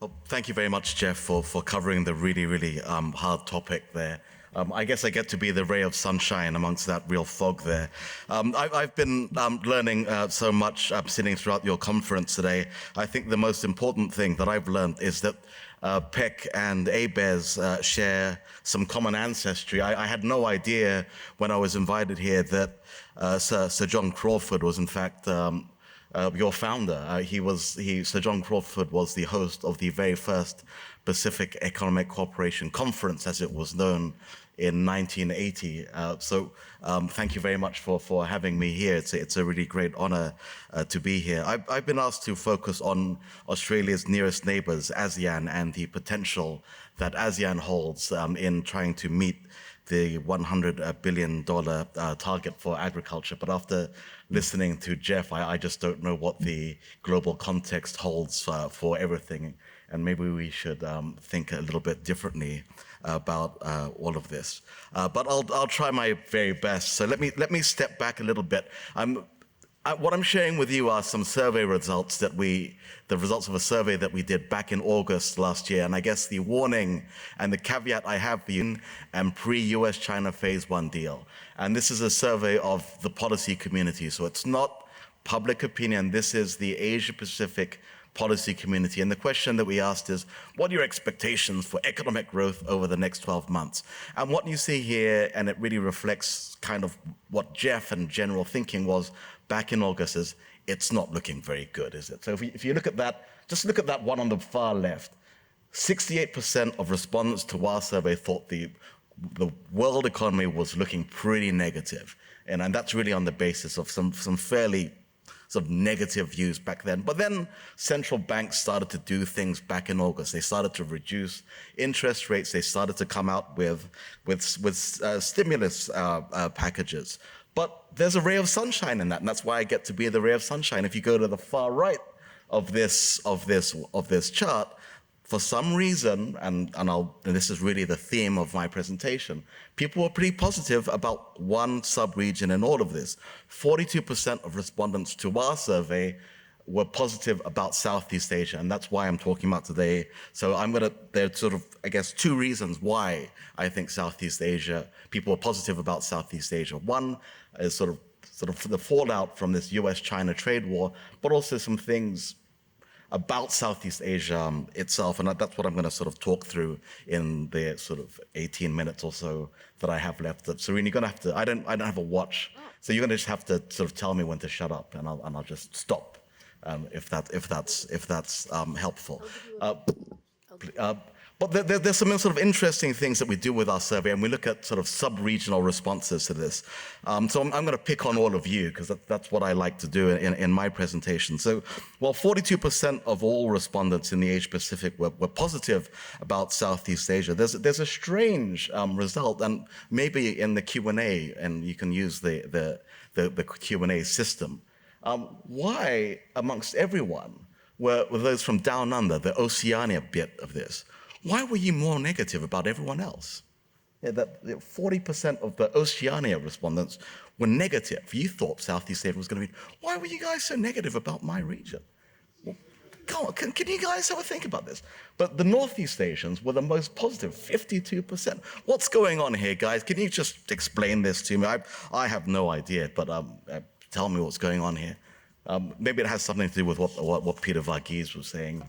Well, thank you very much, Jeff, for covering the really hard topic there. I guess I get to be the ray of sunshine amongst that real fog there. I've been learning so much sitting throughout your conference today. I think the most important thing that I've learned is that Peck and Abez share some common ancestry. I had no idea when I was invited here that Sir John Crawford was in fact your founder. Sir John Crawford was the host of the very first Pacific Economic Cooperation Conference, as it was known, in 1980. Thank you very much for having me here. It's a really great honor to be here. I've been asked to focus on Australia's nearest neighbors, ASEAN, and the potential that ASEAN holds in trying to meet the $100 billion target for agriculture. But after listening to Jeff, I just don't know what the global context holds for everything. And maybe we should think a little bit differently about all of this. But I'll try my very best. So let me step back a little bit. What I'm sharing with you are some survey results the results of a survey that we did back in August last year. And I guess the warning and the caveat I have for you and pre-US-China Phase 1 deal. And this is a survey of the policy community. So it's not public opinion. This is the Asia-Pacific policy community. And the question that we asked is, what are your expectations for economic growth over the next 12 months? And what you see here, and it really reflects kind of what Jeff and general thinking was back in August, is it's not looking very good, is it? So if you look at that, just look at that one on the far left. 68% of respondents to our survey thought the world economy was looking pretty negative. And that's really on the basis of some fairly sort of negative views back then. But then central banks started to do things back in August. They started to reduce interest rates. They started to come out with stimulus packages. But there's a ray of sunshine in that, and that's why I get to be the ray of sunshine. If you go to the far right of this chart, for some reason, and this is really the theme of my presentation, people were pretty positive about one sub-region in all of this. 42% of respondents to our survey were positive about Southeast Asia, and that's why I'm talking about today. So there's sort of, I guess, two reasons why I think Southeast Asia, people are positive about Southeast Asia. One is sort of the fallout from this US-China trade war, but also some things about Southeast Asia itself, and that's what I'm going to sort of talk through in the sort of 18 minutes or so that I have left. Serene, you're going to have to. I don't have a watch, so you're going to just have to sort of tell me when to shut up, and I'll just stop if that's helpful. But there's some sort of interesting things that we do with our survey, and we look at sort of sub-regional responses to this. So I'm going to pick on all of you, because that's what I like to do in my presentation. So while 42% of all respondents in the Asia-Pacific were positive about Southeast Asia, there's a strange result, and maybe in the Q&A, and you can use the Q&A system. Why, amongst everyone, were those from down under, the Oceania bit of this, why were you more negative about everyone else? That 40% of the Oceania respondents were negative. You thought Southeast Asia was going to be, why were you guys so negative about my region? Well, come on, can you guys have a think about this? But the Northeast Asians were the most positive, 52%. What's going on here, guys? Can you just explain this to me? I have no idea, but tell me what's going on here. Maybe it has something to do with what Peter Varghese was saying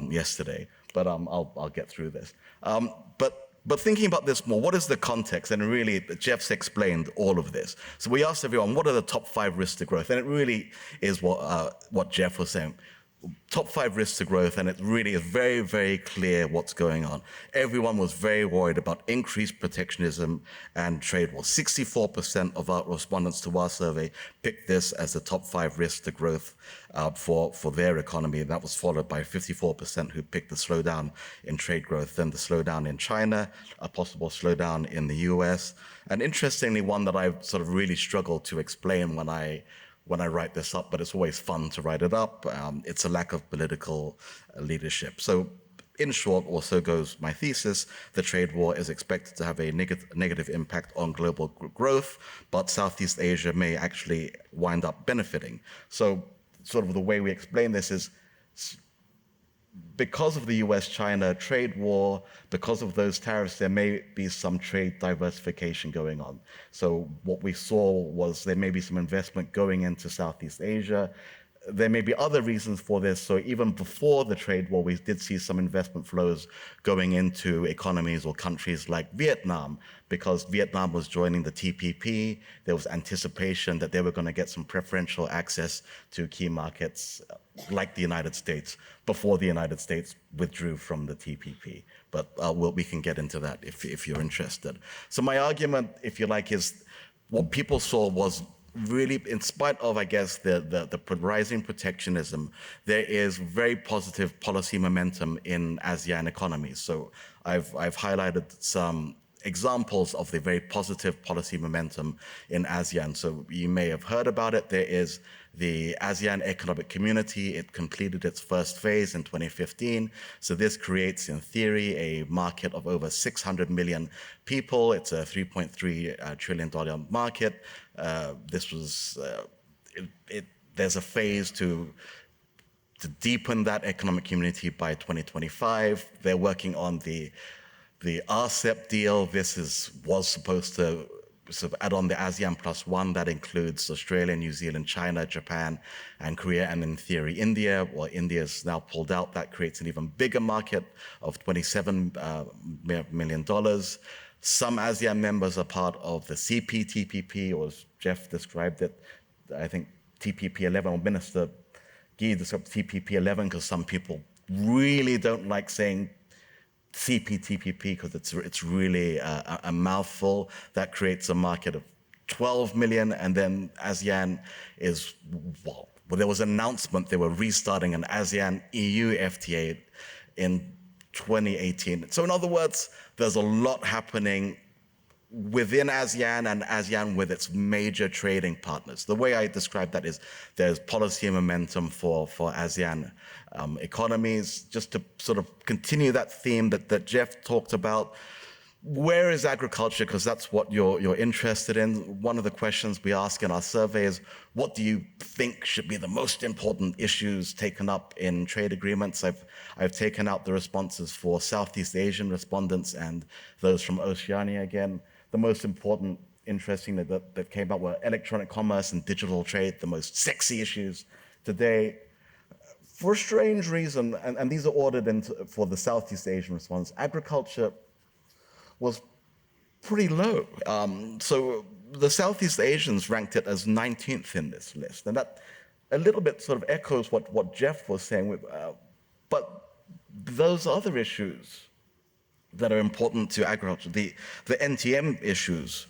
yesterday. But I'll get through this. But thinking about this more, what is the context? And really, Jeff's explained all of this. So we asked everyone, what are the top 5 risks to growth? And it really is what Jeff was saying. Top 5 risks to growth, and it really is very, very clear what's going on. Everyone was very worried about increased protectionism and trade wars. 64% of our respondents to our survey picked this as the top 5 risks to growth for their economy. And that was followed by 54% who picked the slowdown in trade growth, then the slowdown in China, a possible slowdown in the US. And interestingly, one that I've sort of really struggled to explain when I write this up, but it's always fun to write it up. It's a lack of political leadership. So in short, or so goes my thesis, the trade war is expected to have a negative impact on global growth, but Southeast Asia may actually wind up benefiting. So sort of the way we explain this is because of the US-China trade war, because of those tariffs, there may be some trade diversification going on. So what we saw was there may be some investment going into Southeast Asia. There may be other reasons for this. So even before the trade war, we did see some investment flows going into economies or countries like Vietnam, because Vietnam was joining the TPP. There was anticipation that they were going to get some preferential access to key markets like the United States before the United States withdrew from the TPP. But we can get into that if you're interested. So my argument, if you like, is what people saw was really, in spite of, I guess, the rising protectionism, there is very positive policy momentum in ASEAN economies. So I've highlighted some examples of the very positive policy momentum in ASEAN. So you may have heard about it. There is the ASEAN Economic Community. It completed its first phase in 2015. So this creates, in theory, a market of over 600 million people. It's a $3.3 trillion market. There's a phase to deepen that economic community by 2025. They're working on the RCEP deal. This was supposed to sort of add on the ASEAN Plus One that includes Australia, New Zealand, China, Japan, and Korea, and in theory, India. Well, India's now pulled out. That creates an even bigger market of $27 million. Some ASEAN members are part of the CPTPP, or as Jeff described it, I think TPP-11, or Minister Gee described TPP-11 because some people really don't like saying CPTPP because it's really a mouthful. That creates a market of 12 million, and then ASEAN is, well, there was an announcement they were restarting an ASEAN-EU FTA in 2018. So in other words, there's a lot happening within ASEAN and ASEAN with its major trading partners. The way I describe that is there's policy momentum for ASEAN economies. Just to sort of continue that theme that Jeff talked about, where is agriculture? Because that's what you're interested in. One of the questions we ask in our survey is, what do you think should be the most important issues taken up in trade agreements? I've taken out the responses for Southeast Asian respondents and those from Oceania again. The most important, interesting that came up were electronic commerce and digital trade, the most sexy issues today. For a strange reason, and these are ordered for the Southeast Asian response, agriculture was pretty low. So the Southeast Asians ranked it as 19th in this list. And that a little bit sort of echoes what Jeff was saying. But those other issues that are important to agriculture, the NTM issues,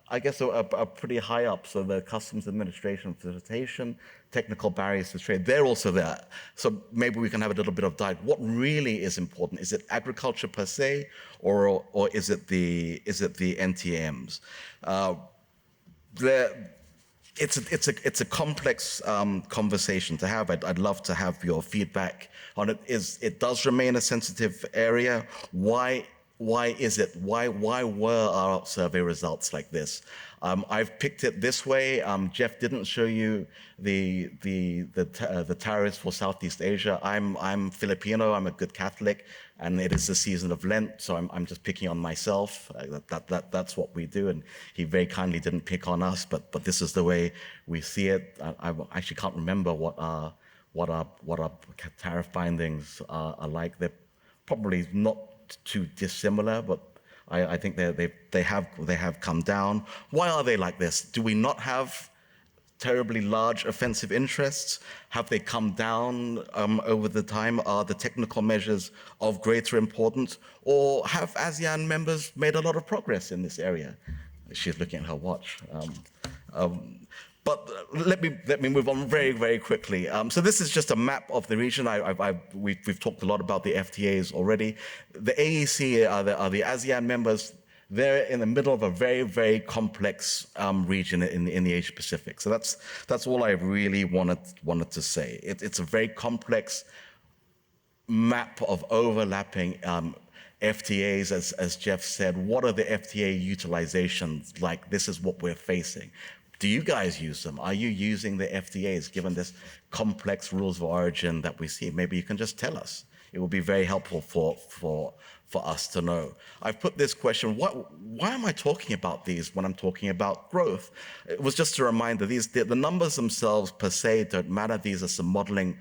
I guess are pretty high up. So the Customs Administration facilitation, technical barriers to trade, they're also there. So maybe we can have a little bit of dialogue. What really is important? Is it agriculture per se, or is it the NTMs? It's a complex conversation to have. I'd love to have your feedback on it. It does remain a sensitive area. Why is it? Why were our survey results like this? I've picked it this way. Jeff didn't show you the tariffs for Southeast Asia. I'm Filipino. I'm a good Catholic, and it is the season of Lent, so I'm just picking on myself. That's what we do, and he very kindly didn't pick on us. But this is the way we see it. I actually can't remember what our tariff bindings are like. They're probably not too dissimilar, but I think they have come down. Why are they like this? Do we not have terribly large offensive interests? Have they come down over the time? Are the technical measures of greater importance? Or have ASEAN members made a lot of progress in this area? She's looking at her watch. But let me move on very, very quickly. So this is just a map of the region. We've talked a lot about the FTAs already. The AEC are the ASEAN members. They're in the middle of a very, very complex region in the Asia Pacific. So that's all I really wanted to say. It's a very complex map of overlapping FTAs, as Jeff said. What are the FTA utilizations like? This is what we're facing. Do you guys use them? Are you using the FTAs given this complex rules of origin that we see? Maybe you can just tell us. It would be very helpful for us to know. I've put this question, why am I talking about these when I'm talking about growth? It was just a reminder, the numbers themselves per se don't matter. These are some modeling.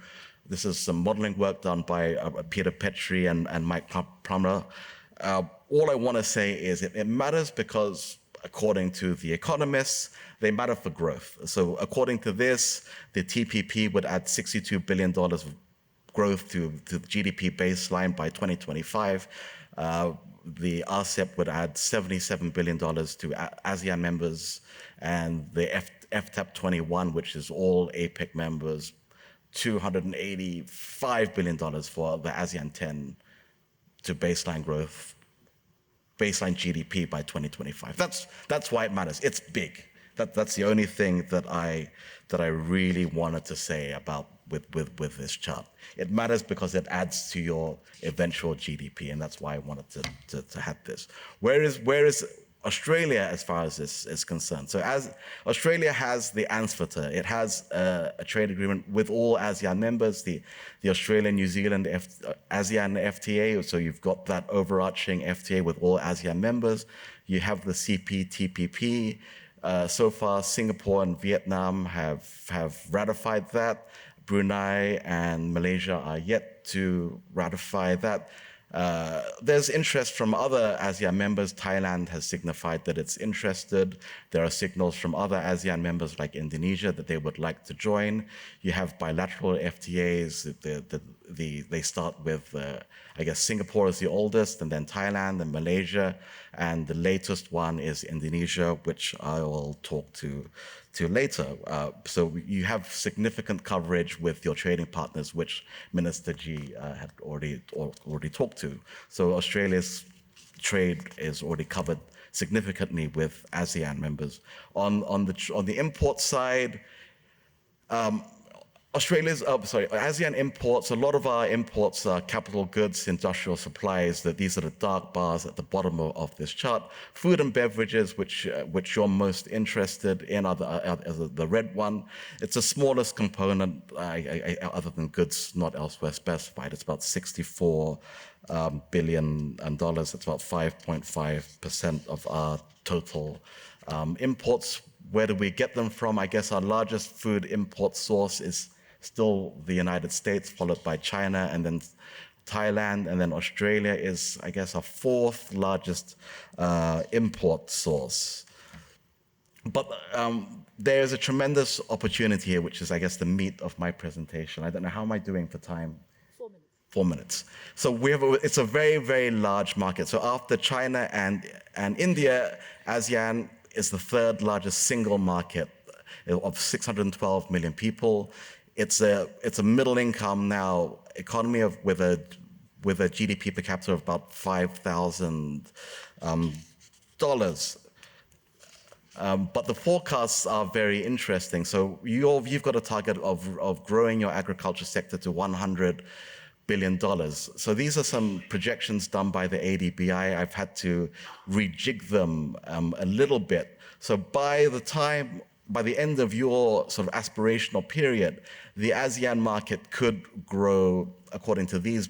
This is some modeling work done by Peter Petrie and Mike Plummer. All I want to say is it matters because, according to the economists, they matter for growth. So according to this, the TPP would add $62 billion of growth to the GDP baseline by 2025. The RCEP would add $77 billion to ASEAN members, and the FTAP 21, which is all APEC members, $285 billion for the ASEAN 10 to baseline growth, baseline GDP by 2025. That's why it matters. It's big. That's the only thing that I really wanted to say about with this chart. It matters because it adds to your eventual GDP, and that's why I wanted to have this. Where is Australia as far as this is concerned? So as Australia has the ANZFTA, it has a trade agreement with all ASEAN members, the Australia, New Zealand ASEAN FTA, so you've got that overarching FTA with all ASEAN members. You have the CPTPP. So far, Singapore and Vietnam have ratified that. Brunei and Malaysia are yet to ratify that. There's interest from other ASEAN members. Thailand has signified that it's interested. There are signals from other ASEAN members like Indonesia that they would like to join. You have bilateral FTAs. They start with, I guess, Singapore is the oldest, and then Thailand and Malaysia. And the latest one is Indonesia, which I will talk to later. So you have significant coverage with your trading partners, which Minister G had already talked to. So Australia's trade is already covered significantly with ASEAN members. On the import side, ASEAN imports, a lot of our imports are capital goods, industrial supplies. These are the dark bars at the bottom of this chart. Food and beverages, which you're most interested in, are the red one. It's the smallest component, other than goods not elsewhere specified. It's about $64 billion. That's about 5.5% of our total imports. Where do we get them from? I guess our largest food import source is still the United States, followed by China, and then Thailand, and then Australia is, I guess, our fourth largest import source. But there's a tremendous opportunity here, which is, I guess, the meat of my presentation. I don't know, how am I doing for time? 4 minutes. 4 minutes. So it's a very, very large market. So after China and India, ASEAN is the third largest single market of 612 million people. It's a middle income now economy with a GDP per capita of about $5,000. But the forecasts are very interesting. So you've got a target of growing your agriculture sector to $100 billion. So these are some projections done by the ADBI. I've had to rejig them a little bit. So by the end of your sort of aspirational period, the ASEAN market could grow, according to these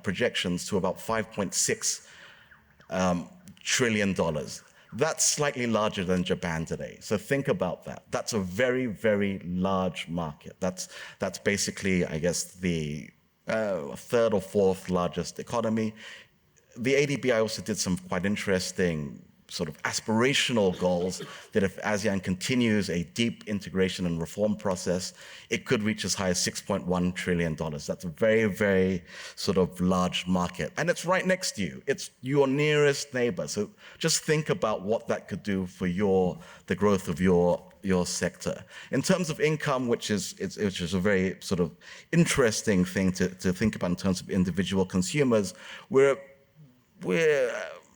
projections, to about $5.6 trillion. That's slightly larger than Japan today. So think about that. That's a very, very large market. That's basically, I guess, the third or fourth largest economy. The ADBI also did some quite interesting sort of aspirational goals that if ASEAN continues a deep integration and reform process, it could reach as high as $6.1 trillion. That's a very, very sort of large market. And it's right next to you. It's your nearest neighbor. So just think about what that could do for the growth of your sector. In terms of income, which is a very sort of interesting thing to think about in terms of individual consumers, we're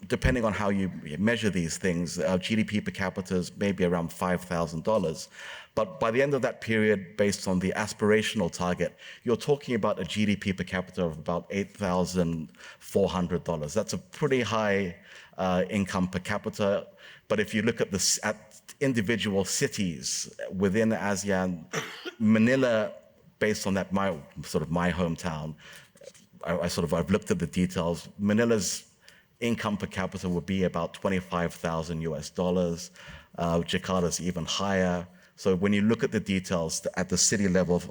depending on how you measure these things, GDP per capita is maybe around $5,000. But by the end of that period, based on the aspirational target, you're talking about a GDP per capita of about $8,400. That's a pretty high income per capita. But if you look at individual cities within ASEAN, Manila, based on that, my hometown, I've looked at the details. Manila's income per capita would be about 25,000 US dollars. Jakarta's even higher. So when you look at the details at the city level,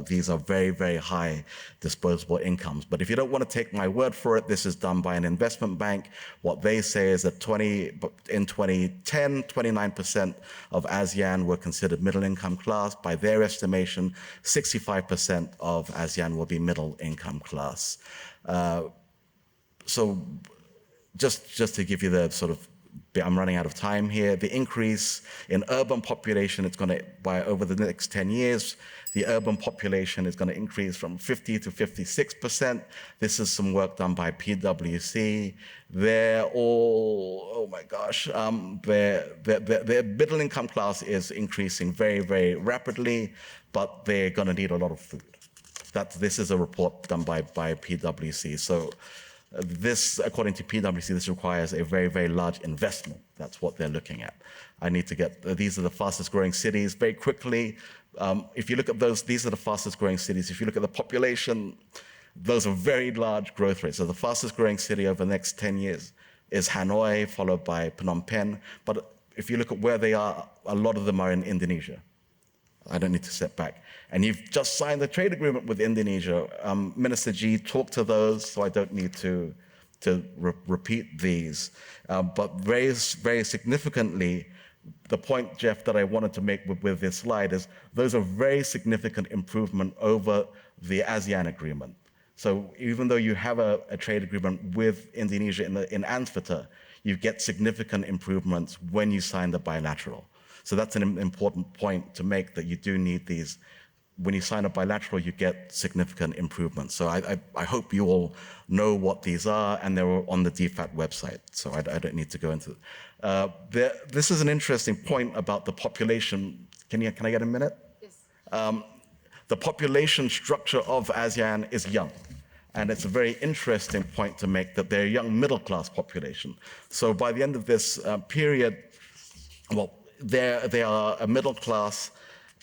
these are very, very high disposable incomes. But if you don't want to take my word for it, this is done by an investment bank. What they say is that in 2010, 29% of ASEAN were considered middle income class. By their estimation, 65% of ASEAN will be middle income class. So just to give you the I'm running out of time here. The increase in urban population, over the next 10 years, the urban population is going to increase from 50 to 56%. This is some work done by PwC. They're all, oh my gosh, their middle income class is increasing very, very rapidly, but they're going to need a lot of food. This is a report done by PwC. So this, according to PwC, this requires a very, very large investment. That's what they're looking at. These are the fastest growing cities very quickly. If you look at these are the fastest growing cities. If you look at the population, those are very large growth rates. So the fastest growing city over the next 10 years is Hanoi, followed by Phnom Penh. But if you look at where they are, a lot of them are in Indonesia. I don't need to step back. And you've just signed a trade agreement with Indonesia. Minister G talked to those, so I don't need to repeat these. But very, very significantly, the point, Jeff, that I wanted to make with this slide is those are very significant improvement over the ASEAN agreement. So even though you have a trade agreement with Indonesia in ANFTA, you get significant improvements when you sign the bilateral. So that's an important point to make, that you do need these. When you sign a bilateral, you get significant improvements. So I hope you all know what these are, and they're on the DFAT website, so I don't need to go into it. This is an interesting point about the population. Can I get a minute? Yes. The population structure of ASEAN is young. And it's a very interesting point to make, that they're a young middle-class population. So by the end of this period, well, they are a middle class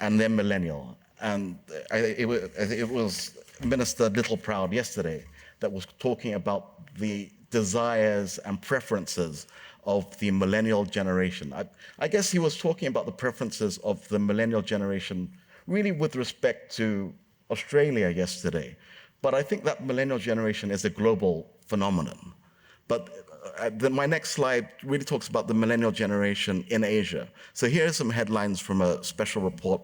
and they're millennial. And it was Minister Littleproud yesterday that was talking about the desires and preferences of the millennial generation. I guess he was talking about the preferences of the millennial generation really with respect to Australia yesterday. But I think that millennial generation is a global phenomenon. But my next slide really talks about the millennial generation in Asia. So here are some headlines from a special report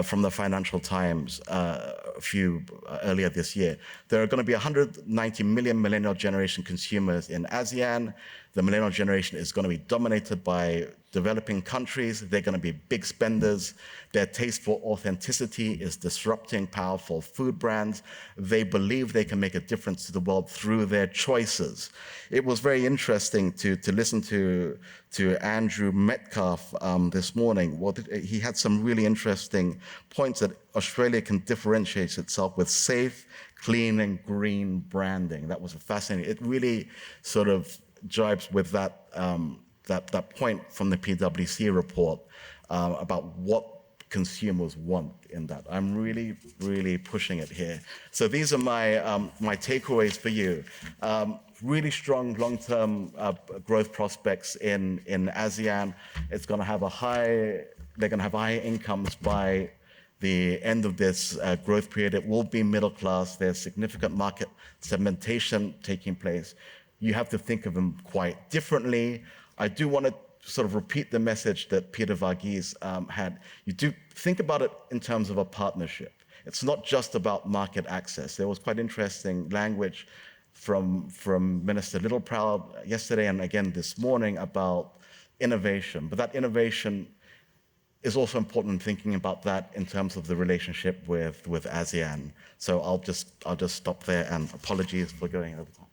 from the Financial Times earlier this year. There are going to be 190 million millennial generation consumers in ASEAN. The millennial generation is going to be dominated by developing countries. They're going to be big spenders. Their taste for authenticity is disrupting powerful food brands. They believe they can make a difference to the world through their choices. It was very interesting to listen to Andrew Metcalf this morning. Well, he had some really interesting points that Australia can differentiate itself with safe, clean, and green branding. That was fascinating. It really sort of jibes with that point from the PwC report about what consumers want in that. I'm really, really pushing it here. So these are my takeaways for you. Really strong long-term growth prospects in ASEAN. It's going to have they're going to have high incomes by the end of this growth period. It will be middle class. There's significant market segmentation taking place. You have to think of them quite differently. I do want to sort of repeat the message that Peter Varghese had. You do think about it in terms of a partnership. It's not just about market access. There was quite interesting language from Minister Littleproud yesterday and again this morning about innovation. But that innovation is also important in thinking about that in terms of the relationship with ASEAN. So I'll just stop there, and apologies for going over time.